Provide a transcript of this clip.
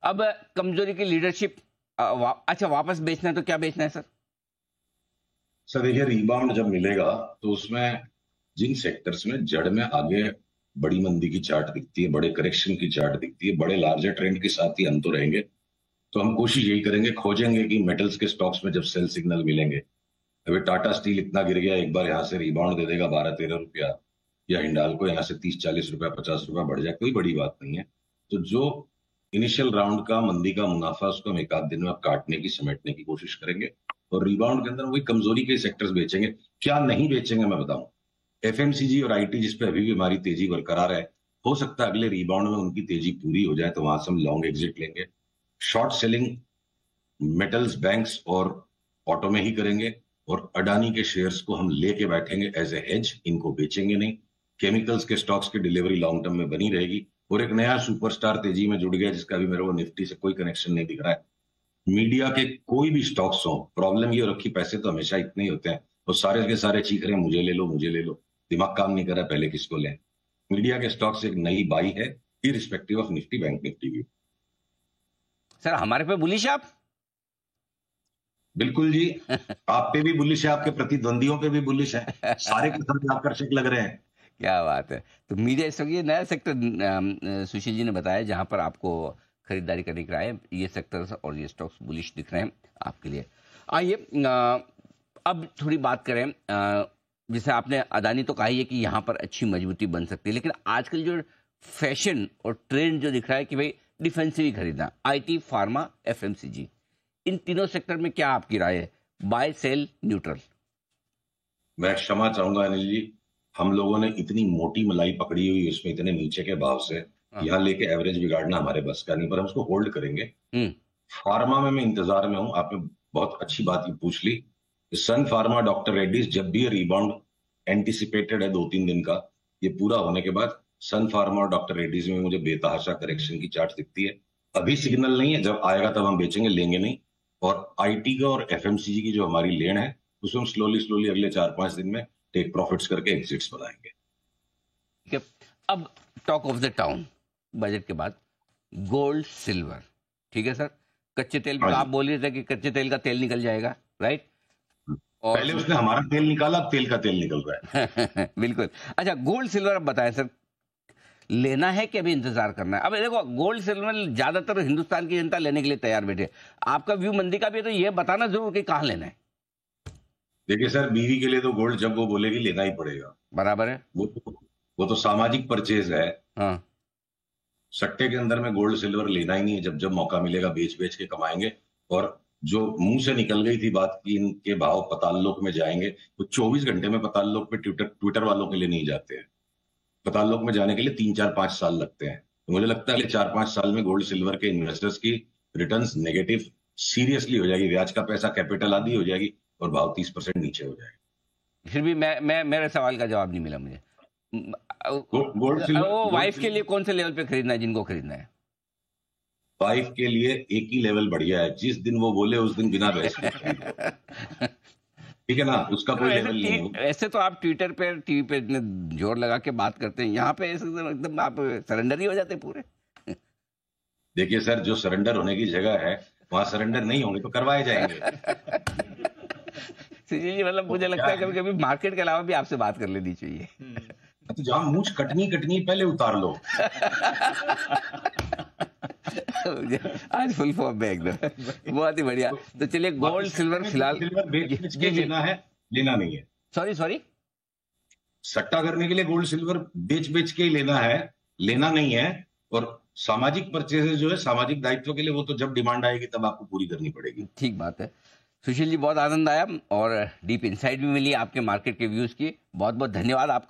अब कमजोरी की लीडरशिप, अच्छा वापस बेचना है तो क्या बेचना है सर? सर देखिए, रिबाउंड जब मिलेगा तो उसमें जिन सेक्टर्स में जड़ में आगे बड़ी मंदी की चार्ट दिखती है, बड़े करेक्शन की चार्ट दिखती है, बड़े लार्जर ट्रेंड के साथ ही हम तो रहेंगे। तो हम कोशिश यही करेंगे, खोजेंगे कि मेटल्स के स्टॉक्स में जब सेल सिग्नल मिलेंगे। अभी टाटा स्टील इतना गिर गया, एक बार यहां से रिबाउंड दे देगा 12-13 रुपया, या हिंडाल्को यहां से 30-40 रुपया 50 रुपया बढ़ जाए, कोई बड़ी बात नहीं है। तो जो इनिशियल राउंड का मंदी का मुनाफा, उसको हम एक आध दिन में काटने की, समेटने की कोशिश करेंगे। और रिबाउंड के अंदर वही कमजोरी के सेक्टर्स बेचेंगे। क्या नहीं बेचेंगे मैं बताऊं। एफएमसीजी और आईटी जिस पे अभी भी हमारी तेजी बरकरार है, हो सकता है अगले रिबाउंड में उनकी तेजी पूरी हो जाए, तो वहां से हम लॉन्ग एग्जिट लेंगे। शॉर्ट सेलिंग मेटल्स, बैंक्स और ऑटो में ही करेंगे। और अडानी के शेयर्स को हम लेके बैठेंगे एज ए हेज, इनको बेचेंगे नहीं। केमिकल्स के स्टॉक्स की डिलीवरी लॉन्ग टर्म में बनी रहेगी। और एक नया सुपरस्टार तेजी में जुड़ गया, जिसका अभी मेरे को निफ्टी से कोई कनेक्शन नहीं दिख रहा है। मीडिया के कोई भी स्टॉक्स हो, प्रॉब्लम ये हो रखी, पैसे तो हमेशा इतने ही होते हैं, और सारे के सारे चीख रहे हैं मुझे ले लो मुझे ले लो। दिमाग काम नहीं कर रहा, पहले किसको लें। मीडिया के स्टॉक्स एक नई बाई है, irrespective of Nifty bank Nifty view. Sir हमारे पे बुलिश आप? बिल्कुल जी। आप पे भी बुलिश है, आपके प्रतिद्वंदियों पे भी बुलिश है, सारे के सारे आकर्षक लग रहे हैं। क्या बात है। तो मीडिया इस वक्त ये नया सेक्टर सुशील जी ने बताया जहां पर आपको खरीदारी करने के लिए ये सेक्टर्स और ये स्टॉक्स बुलिश दिख रहे हैं आपके लिए। आइए अब थोड़ी बात करें, जैसे आपने अदानी तो कहा ही है कि यहाँ पर अच्छी मजबूती बन सकती है, लेकिन आजकल जो फैशन और ट्रेंड जो दिख रहा है कि भाई डिफेंसिव ही खरीदना, आईटी, फार्मा, एफएमसीजी, इन तीनों सेक्टर में क्या आपकी राय है? Buy, sell, neutral? मैं क्षमा चाहूंगा अनिल जी, हम लोगों ने इतनी मोटी मलाई पकड़ी हुई है इसमें, इतने नीचे के भाव से हाँ। यहाँ लेके एवरेज बिगाड़ना हमारे बस का नहीं, पर हम उसको होल्ड करेंगे। हम्म। फार्मा में मैं इंतजार में हूं। आपने बहुत अच्छी बात ये पूछ ली। सन फार्मा, डॉक्टर रेड्डीज, जब भी ये रिबाउंड एंटिसिपेटेड है 2-3 दिन का, ये पूरा होने के बाद सन फार्मा और डॉक्टर रेड्डीज में मुझे बेतहाशा करेक्शन की चार्ट दिखती है। अभी सिग्नल नहीं है, जब आएगा तब हम बेचेंगे, लेंगे नहीं। और आईटी का और एफएमसीजी की जो हमारी लेन है, उसमें हम स्लोली स्लोली अगले 4-5 दिन में टेक प्रॉफिट्स करके एग्जिट्स बनाएंगे। ठीक है। अब talk of the town budget के बाद गोल्ड सिल्वर, ठीक है सर। कच्चे तेल में हाँ तो आप जी। बोल रहे थे कि कच्चे तेल का तेल निकल जाएगा, राइट? और पहले उसने हमारा तेल निकाला, अब तेल का तेल निकल रहा है। बिल्कुल। अच्छा, गोल्ड सिल्वर अब बताएं सर, लेना है कि अभी इंतजार करना है? अब देखो, गोल्ड सिल्वर ज्यादातर हिंदुस्तान की जनता लेने के लिए तैयार बैठे। आपका व्यू मंदी का भी है, तो ये बताना जरूर कि कहाँ लेना है। देखिए सर, बीवी के लिए तो गोल्ड जब वो बोलेगी लेना ही पड़ेगा। बराबर है। वो तो सामाजिक परचेज है। हाँ। सट्टे के अंदर में गोल्ड सिल्वर लेना ही नहीं है। जब जब मौका मिलेगा बेच बेच के कमाएंगे। और जो मुंह से निकल गई थी बात की इनके भाव पताल लोक में जाएंगे, वो 24 घंटे में पताल लोक पे ट्विटर ट्विटर वालों के लिए नहीं जाते हैं। पताल लोक में जाने के लिए 3-4-5 साल लगते हैं। तो मुझे लगता है कि 4-5 साल में गोल्ड सिल्वर के इन्वेस्टर्स की रिटर्न्स नेगेटिव सीरियसली हो जाएगी। ब्याज का पैसा कैपिटल आदि हो जाएगी, और भाव 30% नीचे हो जाएगा। फिर भी मैं मेरे सवाल का जवाब नहीं मिला मुझे। गोल्ड सिल्वर, वो गोल्ड वाइफ के लिए सिल्वर कौन से लेवल पे खरीदना है, जिनको खरीदना है? वाइफ के लिए एक ही लेवल बढ़िया है, जिस दिन वो बोले उस दिन बिना बहस के खरीद लो। ठीक है ना, उसका कोई लेवल नहीं हो। ऐसे तो आप ट्विटर पे, टीवी पे इतने जोर लगा के बात करते हैं, यहाँ पे ऐसे एकदम आप सरेंडर ही हो जाते हैं पूरे। देखिए सर, जो सरेंडर होने की जगह है, वहां सरेंडर नहीं होंगे तो करवाए जाएंगे। जी, मतलब तो मुझे क्या लगता है है, कभी कभी मार्केट के अलावा भी आपसे बात कर लेनी चाहिए। तो जहां मूछ कटनी कटनी पहले उतार लो। आज फुल फॉर्म में एकदम, बहुत ही बढ़िया। तो चलिए, गोल्ड सिल्वर फिलहाल सिल्वर बेच बेच के जी। लेना है, लेना नहीं है। Sorry sorry. सट्टा करने के लिए गोल्ड सिल्वर बेच बेच के ही लेना है, लेना नहीं है। और सामाजिक परचेजेस जो है, सामाजिक दायित्व के लिए, वो तो जब डिमांड आएगी तब आपको पूरी करनी पड़ेगी। ठीक बात है। सुशील जी, बहुत आनंद आया और डीप इंसाइट भी मिली आपके मार्केट के व्यूज की। बहुत बहुत धन्यवाद आपका।